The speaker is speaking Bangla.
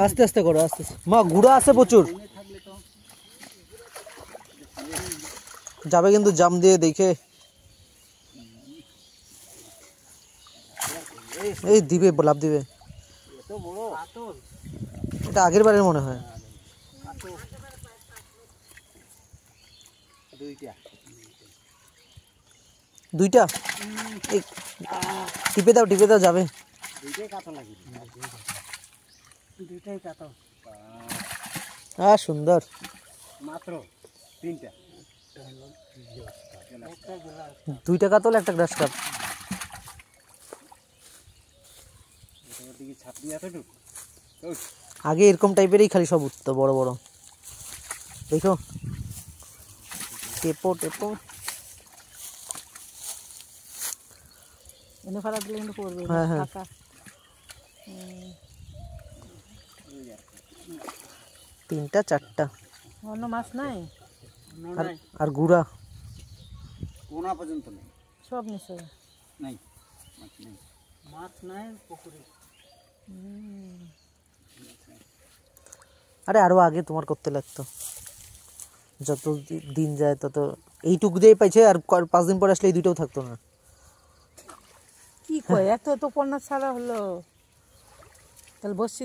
আস্তে আস্তে করো, আস্তে আস্তে। মা গুড়া আছে প্রচুর, যাবে কিন্তু জাম দিয়ে দেখে। এই দিবে, লাভ দিবে। এটা আগের বারের মনে হয়। দুইটা টিপে দাও, টিপে দাও, যাবে। সুন্দর। দুইটা কাতল, একটা গ্রাস কাপ। আগে এরকম টাইপেরই খালি সব উঠতো, বড় বড়। দেখো, টেপো টেপো। হ্যাঁ হ্যাঁ, তিনটা চারটা। অন্য মাছ নাই আর গুড়া কোনা পর্যন্ত নেই, সব নিচে নাই মাছ নাই পুকুরে। আরে আরো আগে তোমার করতে লাগতো, যত দিন যায় তত। এইটুকু দিয়ে পাইছে, আর 5 দিন পরে আসলে এই দুইটাও থাকতো না। কি কয়, এত তো পণ্য ছাড়া হলো, তাহলে বসছি।